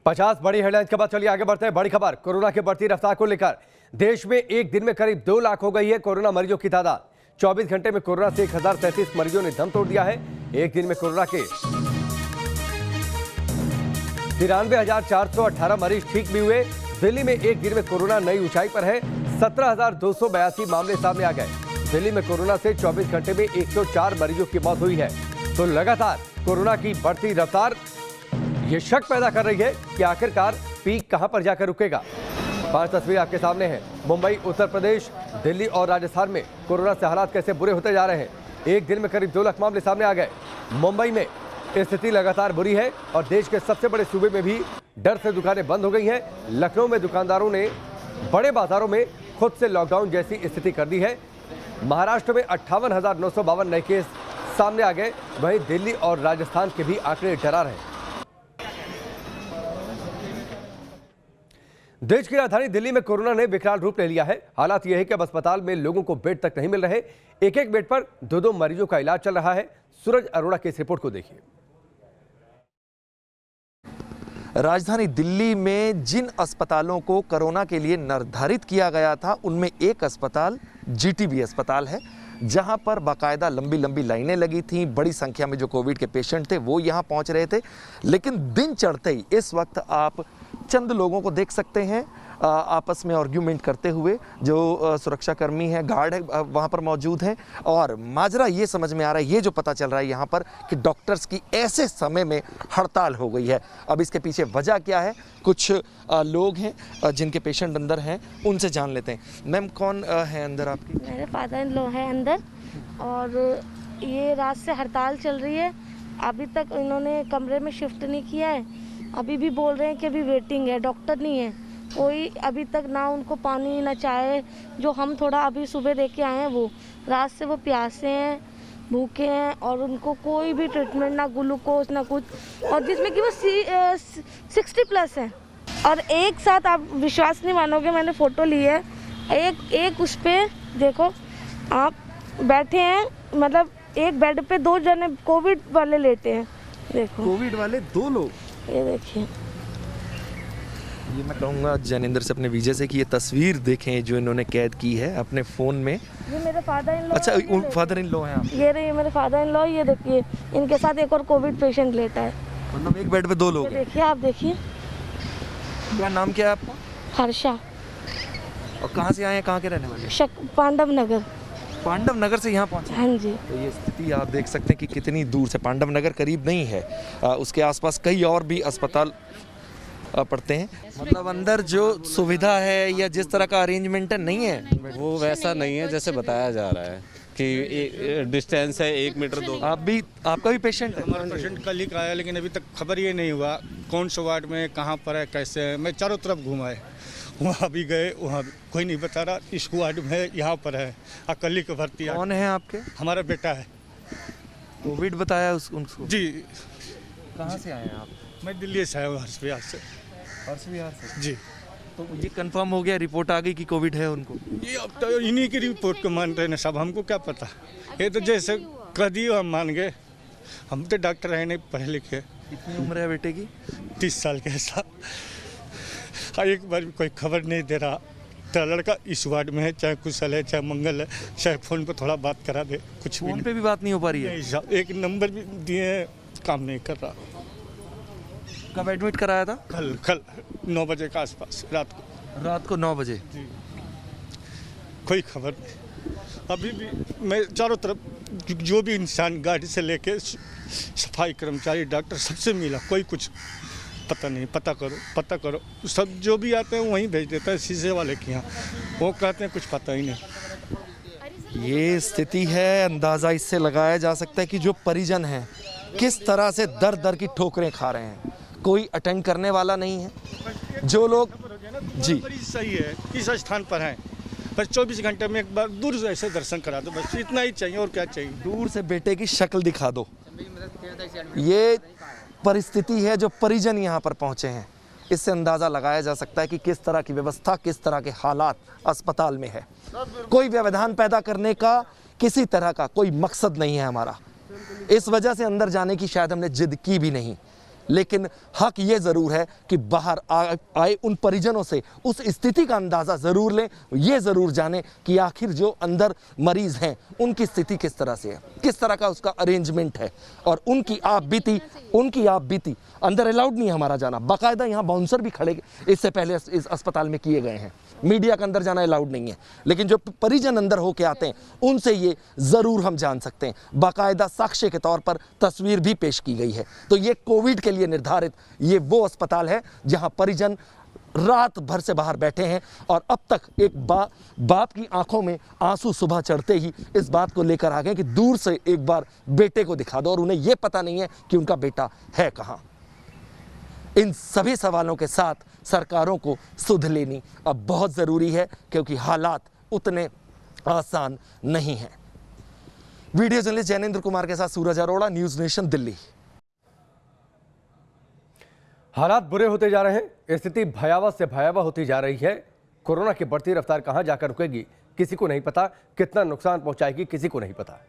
50 बड़ी हेडलाइंस के बाद चलिए आगे बढ़ते हैं। बड़ी खबर कोरोना की बढ़ती रफ्तार को लेकर। देश में एक दिन में करीब 2 लाख हो गई है कोरोना मरीजों की तादाद। 24 घंटे में कोरोना से 1033 मरीजों ने दम तोड़ दिया है। एक दिन में कोरोना के 93,418 मरीज ठीक भी हुए। दिल्ली में एक दिन में कोरोना नई ऊंचाई पर है। 17,282 मामले सामने आ गए। दिल्ली में कोरोना से 24 घंटे में 104 मरीजों की मौत हुई है। तो लगातार कोरोना की बढ़ती रफ्तार ये शक पैदा कर रही है कि आखिरकार पीक कहां पर जाकर रुकेगा। 5 तस्वीरें आपके सामने हैं। मुंबई, उत्तर प्रदेश, दिल्ली और राजस्थान में कोरोना से हालात कैसे बुरे होते जा रहे हैं। एक दिन में करीब 2 लाख मामले सामने आ गए। मुंबई में स्थिति लगातार बुरी है और देश के सबसे बड़े सूबे में भी डर से दुकानें बंद हो गई हैं। लखनऊ में दुकानदारों ने बड़े बाजारों में खुद से लॉकडाउन जैसी स्थिति कर दी है। महाराष्ट्र में 58,952 नए केस सामने आ गए। वहीं दिल्ली और राजस्थान के भी आंकड़े डरा रहे हैं। देश की राजधानी दिल्ली में कोरोना ने विकराल रूप ले लिया है। हालात यह है कि अब अस्पताल में लोगों को बेड तक नहीं मिल रहे। एक एक बेड पर 2-2 मरीजों का इलाज चल रहा है। सूरज अरोड़ा की इस रिपोर्ट को देखिए। राजधानी दिल्ली में जिन अस्पतालों को कोरोना के लिए निर्धारित किया गया था, उनमें एक अस्पताल जीटीबी अस्पताल है, जहां पर बाकायदा लंबी लंबी लाइनें लगी थीं। बड़ी संख्या में जो कोविड के पेशेंट थे वो यहां पहुंच रहे थे। लेकिन दिन चढ़ते ही इस वक्त आप चंद लोगों को देख सकते हैं आपस में आर्ग्यूमेंट करते हुए। जो सुरक्षाकर्मी हैं, गार्ड है, वहाँ पर मौजूद हैं। और माजरा ये समझ में आ रहा है, ये जो पता चल रहा है यहाँ पर, कि डॉक्टर्स की ऐसे समय में हड़ताल हो गई है। अब इसके पीछे वजह क्या है, कुछ लोग हैं जिनके पेशेंट अंदर हैं, उनसे जान लेते हैं। मैम, कौन है अंदर आपकी? मेरे फादर इन लॉ है अंदर, और ये रात से हड़ताल चल रही है। अभी तक इन्होंने कमरे में शिफ्ट नहीं किया है। अभी भी बोल रहे हैं कि अभी वेटिंग है, डॉक्टर नहीं है कोई अभी तक, ना उनको पानी ना चाय। जो हम थोड़ा अभी सुबह दे के आए हैं, वो रात से वो प्यासे हैं, भूखे हैं, और उनको कोई भी ट्रीटमेंट, ना ग्लूकोज ना कुछ। और जिसमें कि वो 60+ है। और एक साथ आप विश्वास नहीं मानोगे, मैंने फ़ोटो ली है, एक उस पर देखो आप बैठे हैं, मतलब एक बेड पे 2 जने कोविड वाले लेटे हैं। देखो कोविड वाले 2 लोग, ये देखिए। ये मैं कहूँगा जैनेंद्र से अपने विजय से कि ये तस्वीर देखें जो इन्होंने कैद की है अपने फ़ोन में। ये मेरे फादर इन लॉ। अच्छा, फादर इन लॉ हैं आप? ये रही मेरे फादर इन लॉ। ये देखिए, इनके साथ एक और कोविड पेशेंट लेटा है। मतलब एक बेड पे 2 लोग? देखिए, आप देखिए। क्या नाम क्या है आपका? हर्षा। और कहाँ से आए हैं, कहाँ के रहने वाले? पांडव नगर। पांडव नगर से यहाँ पहुँचे? हाँ जी। तो ये स्थिति आप देख सकते हैं कि कितनी दूर से। पांडव नगर करीब नहीं है, उसके आसपास कई और भी अस्पताल पड़ते हैं। मतलब अंदर जो सुविधा है या जिस तरह का अरेंजमेंट है, नहीं है वो वैसा नहीं है जैसे बताया जा रहा है कि डिस्टेंस है 1 मीटर 2। आपका भी पेशेंट है? हमारा पेशेंट कल ही का आया, लेकिन अभी तक खबर ये नहीं हुआ कौन सा वार्ड में, कहाँ पर है, कैसे है। मैं चारों तरफ घूमा है, वहाँ भी गए, वहाँ भी कोई नहीं बता रहा इस वार्ड में है, यहाँ पर है। अकली को भर्ती। कौन है आपके? हमारा बेटा है। कोविड बताया उनको? जी। कहाँ से आए हैं आप? मैं दिल्ली से आया हूँ, हर्ष बिहार से। हर्ष बिहार से? जी। तो ये कंफर्म हो गया, रिपोर्ट आ गई कि कोविड है उनको? ये अब तो इन्हीं की रिपोर्ट को मान रहे हैं सब, हमको क्या पता। ये तो जैसे कह दिए हम मान गए। हम तो डॉक्टर है नहीं, पढ़े लिखे। कितनी उम्र है बेटे की? 30 साल के साथ। एक बार भी कोई खबर नहीं दे रहा। तो लड़का इस वार्ड में है, चाहे कुशल है, चाहे मंगल है, चाहे फ़ोन पे थोड़ा बात करा दे, कुछ भी फ़ोन पे भी बात नहीं हो पा रही है? नहीं, एक नंबर भी दिए, काम नहीं कर रहा। कब एडमिट कराया था? कल 9 बजे के आसपास, रात को 9 बजे। जी। कोई खबर नहीं। अभी भी मैं चारों तरफ जो भी इंसान, गाड़ी से लेके सफाई कर्मचारी, डॉक्टर, सबसे मिला, कोई कुछ पता नहीं। पता करो। सब जो भी आते हैं वहीं भेज देता है, शीशे वाले के यहाँ। वो कहते हैं कुछ पता ही नहीं। ये स्थिति है। अंदाज़ा इससे लगाया जा सकता है कि जो परिजन हैं किस तरह से दर दर की ठोकरें खा रहे हैं। कोई अटेंड करने वाला नहीं है। जो लोग जी सही है, किस स्थान पर हैं, बस 24 घंटे में एक बार दूर से ऐसे दर्शन करा दो, बस इतना ही चाहिए। और क्या चाहिए? दूर से बेटे की शक्ल दिखा दो। ये परिस्थिति है जो परिजन यहाँ पर पहुँचे हैं। इससे अंदाज़ा लगाया जा सकता है कि किस तरह की व्यवस्था, किस तरह के हालात अस्पताल में है। कोई व्यवधान पैदा करने का किसी तरह का कोई मकसद नहीं है हमारा। इस वजह से अंदर जाने की शायद हमने जिद की भी नहीं। लेकिन हक ये ज़रूर है कि बाहर आए उन परिजनों से उस स्थिति का अंदाज़ा ज़रूर लें, ये ज़रूर जानें कि आखिर जो अंदर मरीज़ हैं उनकी स्थिति किस तरह से है, किस तरह का उसका अरेंजमेंट है, और उनकी आप बीती अंदर अलाउड नहीं है हमारा जाना। बाकायदा यहाँ बाउंसर भी खड़े इससे पहले इस अस्पताल में किए गए हैं, मीडिया का अंदर जाना अलाउड नहीं है, लेकिन जो परिजन अंदर होके आते हैं उनसे ये ज़रूर हम जान सकते हैं। बाकायदा साक्ष्य के तौर पर तस्वीर भी पेश की गई है। तो ये कोविड के लिए निर्धारित ये वो अस्पताल है जहां परिजन रात भर से बाहर बैठे हैं, और अब तक एक बाप की आंखों में आंसू सुबह चढ़ते ही इस बात को लेकर आ गए कि दूर से एक बार बेटे को दिखा दो, और उन्हें यह पता नहीं है कि उनका बेटा है कहां। इन सभी सवालों के साथ सरकारों को सुध लेनी अब बहुत ज़रूरी है, क्योंकि हालात उतने आसान नहीं हैं। वीडियो जर्नलिस्ट जैनेंद्र कुमार के साथ सूरज अरोड़ा, न्यूज़ नेशन, दिल्ली। हालात बुरे होते जा रहे हैं, स्थिति भयावह से भयावह होती जा रही है। कोरोना की बढ़ती रफ्तार कहां जाकर रुकेगी किसी को नहीं पता, कितना नुकसान पहुंचाएगी किसी को नहीं पता।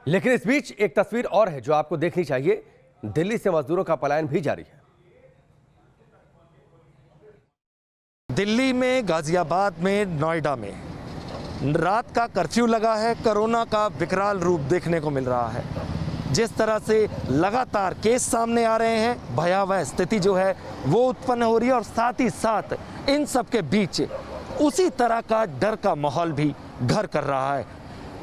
लेकिन इस बीच एक तस्वीर और है जो आपको देखनी चाहिए। दिल्ली से मजदूरों का पलायन भी जारी है। दिल्ली में, गाजियाबाद में, नोएडा में रात का कर्फ्यू लगा है। कोरोना का विकराल रूप देखने को मिल रहा है। जिस तरह से लगातार केस सामने आ रहे हैं, भयावह स्थिति जो है वो उत्पन्न हो रही है, और साथ ही साथ इन सब के बीच उसी तरह का डर का माहौल भी घर कर रहा है।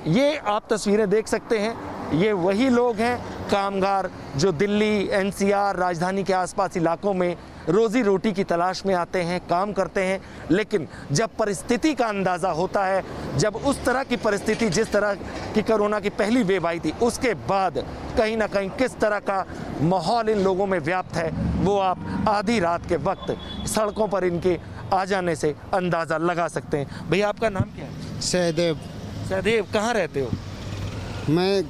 ये आप तस्वीरें देख सकते हैं, ये वही लोग हैं कामगार जो दिल्ली, एनसीआर, राजधानी के आसपास इलाकों में रोजी रोटी की तलाश में आते हैं, काम करते हैं। लेकिन जब परिस्थिति का अंदाज़ा होता है, जब उस तरह की परिस्थिति, जिस तरह की कोरोना की पहली वेव आई थी, उसके बाद कहीं ना कहीं किस तरह का माहौल इन लोगों में व्याप्त है, वो आप आधी रात के वक्त सड़कों पर इनके आ जाने से अंदाज़ा लगा सकते हैं। भैया आपका नाम क्या है? सहदेव। सहदेव, कहाँ रहते हो? मैं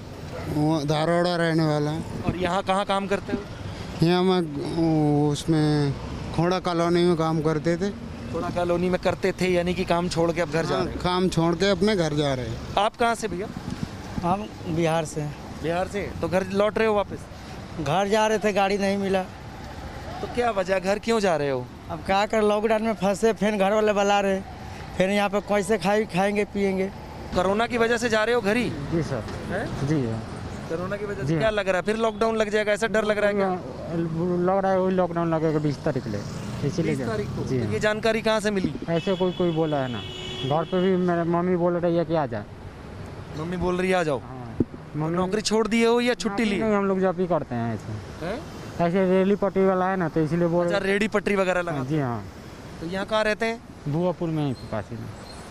धारोड़ा रहने वाला हूँ। और यहाँ कहाँ काम करते हो? यहाँ मैं उसमें खोड़ा कॉलोनी में काम करते थे। खोड़ा कॉलोनी में करते थे, यानी कि काम छोड़ के अब घर जा रहे हैं? काम छोड़ के अपने घर जा रहे हैं। आप कहाँ से भैया? हम बिहार से। बिहार से? तो घर लौट रहे हो वापस? घर जा रहे थे, गाड़ी नहीं मिला। तो क्या वजह, घर क्यों जा रहे हो? अब क्या कर, लॉकडाउन में फंसे, फिर घर वाले बुला रहे, फिर यहाँ पे कैसे खाएंगे पिएंगे। कोरोना की वजह से जा रहे हो घर ही? जी सर। है? जी कोरोना की वजह से क्या लग रहा है? फिर लॉकडाउन लग जाएगा, ऐसा डर लग रहा है क्या? लग रहा है वही लॉकडाउन लगेगा 20 तारीख ले, इसीलिए 20 तारीख को? जी तो ये जानकारी कहाँ से मिली? ऐसे कोई बोला है ना, घर पे भी मेरे मम्मी बोल रही है कि आ जा। मम्मी बोल रही है आ जाओ। हाँ, मम्मी नौकरी छोड़ दिए हो या छुट्टी ली? नहीं, हम लोग जब भी करते हैं ऐसे। है? ऐसे रेली पट्टी वाला है ना, तो इसलिए बोल अच्छा, रेडी पटरी वगैरह लगा? जी हाँ। तो यहाँ कहाँ रहते हैं? भुआपुर में ही पास ही में।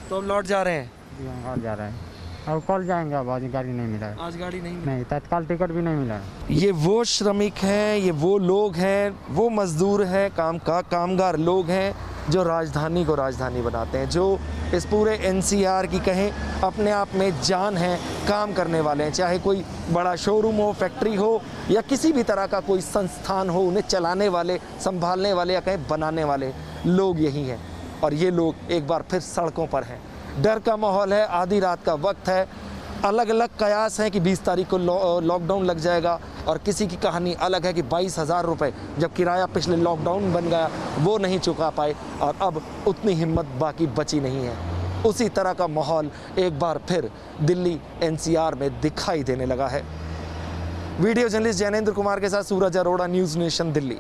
तो अब लौट जा रहे हैं? जी हाँ, घर जा रहा है। और कल जाएंगे, अब आज गाड़ी नहीं मिला है। आज गाड़ी नहीं? नहीं, तत्काल टिकट भी नहीं मिला है। ये वो श्रमिक हैं, ये वो लोग हैं, वो मजदूर हैं, कामगार लोग हैं जो राजधानी को राजधानी बनाते हैं, जो इस पूरे एनसीआर की कहें अपने आप में जान है, काम करने वाले हैं। चाहे कोई बड़ा शोरूम हो, फैक्ट्री हो, या किसी भी तरह का कोई संस्थान हो, उन्हें चलाने वाले, संभालने वाले, या कहें बनाने वाले लोग यही हैं। और ये लोग एक बार फिर सड़कों पर हैं। डर का माहौल है, आधी रात का वक्त है। अलग अलग कयास हैं कि 20 तारीख को लॉकडाउन लग जाएगा, और किसी की कहानी अलग है कि 22,000 रुपये जब किराया पिछले लॉकडाउन बन गया वो नहीं चुका पाए, और अब उतनी हिम्मत बाकी बची नहीं है। उसी तरह का माहौल एक बार फिर दिल्ली एनसीआर में दिखाई देने लगा है। वीडियो जर्नलिस्ट जैनेंद्र कुमार के साथ सूरज अरोड़ा, न्यूज़ नेशन, दिल्ली।